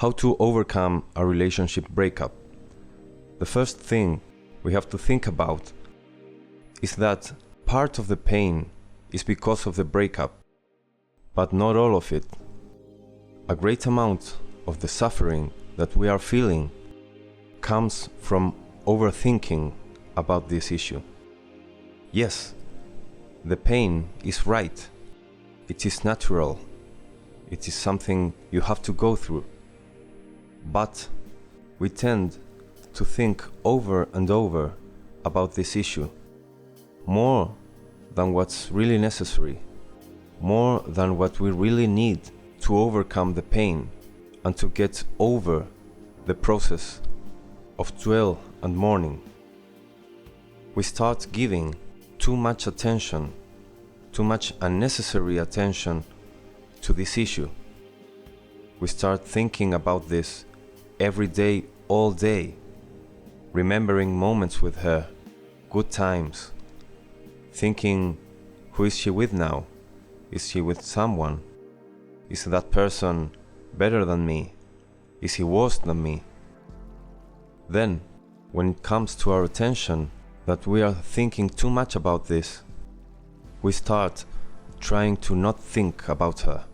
How to overcome a relationship breakup. The first thing we have to think about is that part of the pain is because of the breakup, but not all of it. A great amount of the suffering that we are feeling comes from overthinking about this issue. Yes, the pain is right. It is natural. It is something you have to go through. But we tend to think over and over about this issue, more than what's really necessary, more than what we really need to overcome the pain and to get over the process of dwell and mourning. We start giving too much attention, too much unnecessary attention to this issue. We start thinking about this every day, all day, remembering moments with her, good times, thinking, who is she with now? Is she with someone? Is that person better than me? Is he worse than me? Then, when it comes to our attention that we are thinking too much about this, we start trying to not think about her.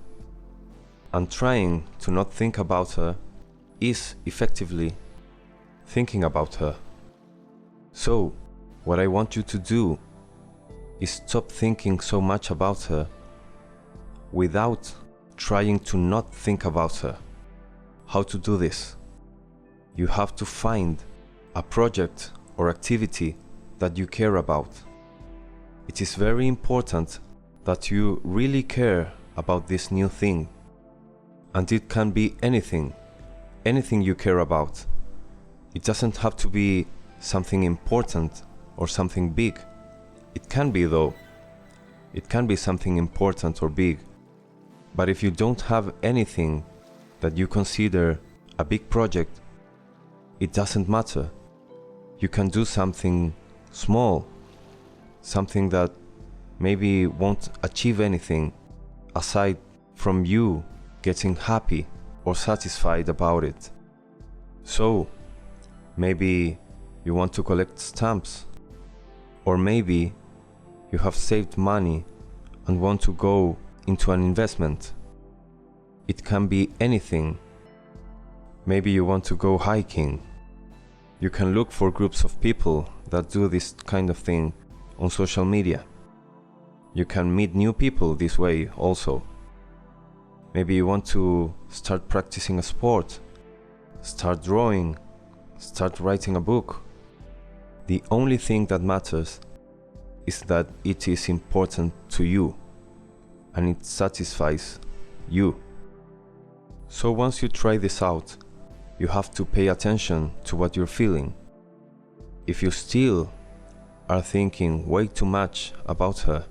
And trying to not think about her is effectively thinking about her. So, what I want you to do is stop thinking so much about her without trying to not think about her. How to do this? You have to find a project or activity that you care about. It is very important that you really care about this new thing. And it can be anything you care about. It doesn't have to be something important or something big. It can be though. It can be something important or big. But if you don't have anything that you consider a big project, it doesn't matter. You can do something small, something that maybe won't achieve anything aside from you getting happy or satisfied about it. So, maybe you want to collect stamps, or maybe you have saved money and want to go into an investment. It can be anything. Maybe you want to go hiking. You can look for groups of people that do this kind of thing on social media. You can meet new people this way also. Maybe you want to start practicing a sport, start drawing, start writing a book. The only thing that matters is that it is important to you and it satisfies you. So once you try this out, you have to pay attention to what you're feeling. If you still are thinking way too much about her,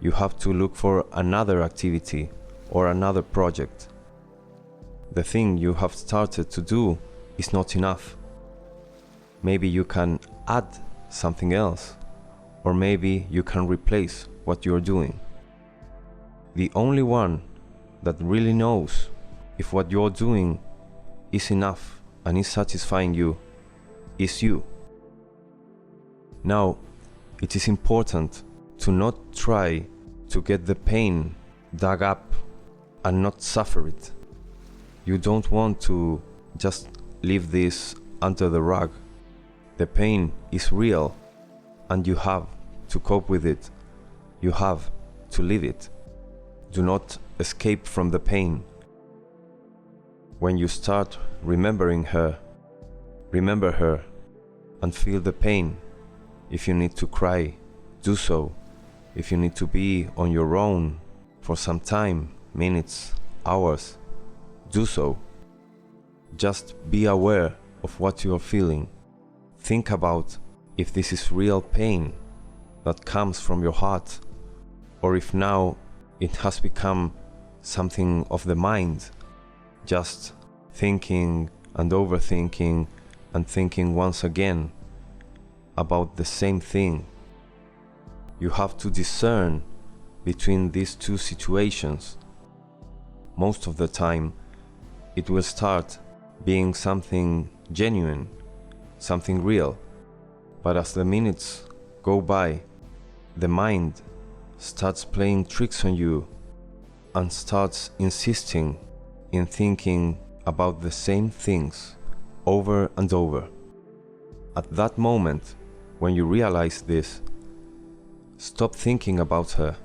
you have to look for another activity or another project. The thing you have started to do is not enough. Maybe you can add something else, or maybe you can replace what you're doing. The only one that really knows if what you're doing is enough and is satisfying you is you. Now, it is important to not try to get the pain dug up and not suffer it. You don't want to just leave this under the rug. The pain is real and you have to cope with it. You have to live it. Do not escape from the pain. When you start remembering her, remember her and feel the pain. If you need to cry, do so. If you need to be on your own for some time, minutes, hours, do so. Just be aware of what you are feeling. Think about if this is real pain that comes from your heart, or if now it has become something of the mind, just thinking and overthinking and thinking once again about the same thing. You have to discern between these two situations. Most of the time, it will start being something genuine, something real. But as the minutes go by, the mind starts playing tricks on you and starts insisting in thinking about the same things over and over. At that moment, when you realize this, stop thinking about her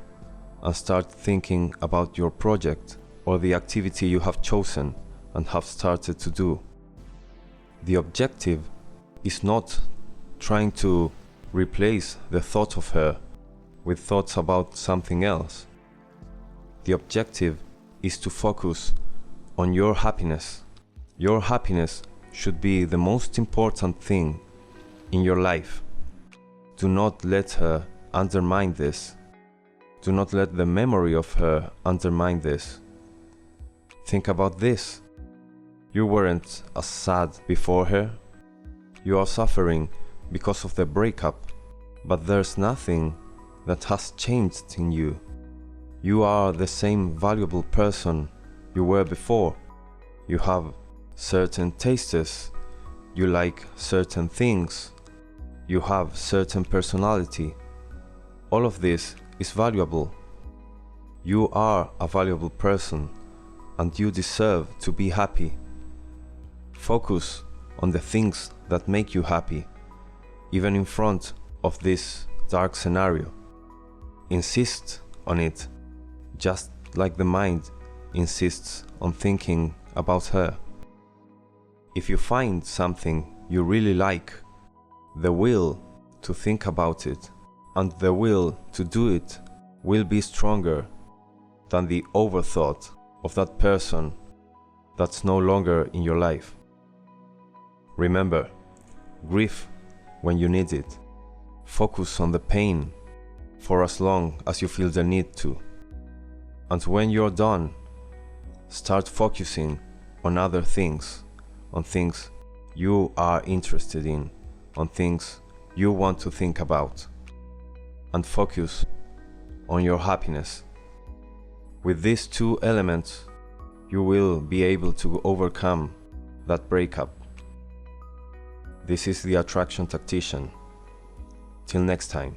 and start thinking about your project or the activity you have chosen and have started to do. The objective is not trying to replace the thought of her with thoughts about something else. The objective is to focus on your happiness. Your happiness should be the most important thing in your life. Do not let her undermine this. Do not let the memory of her undermine this. Think about this. You weren't as sad before her. You are suffering because of the breakup, but there's nothing that has changed in you. You are the same valuable person you were before. You have certain tastes. You like certain things. You have certain personality. All of this is valuable. You are a valuable person and you deserve to be happy. Focus on the things that make you happy, even in front of this dark scenario. Insist on it, just like the mind insists on thinking about her. If you find something you really like, the will to think about it and the will to do it will be stronger than the overthought of that person that's no longer in your life. Remember, grieve when you need it. Focus on the pain for as long as you feel the need to. And when you're done, start focusing on other things, on things you are interested in, on things you want to think about, and focus on your happiness. With these two elements, you will be able to overcome that breakup. This is the Attraction Tactician. Till next time.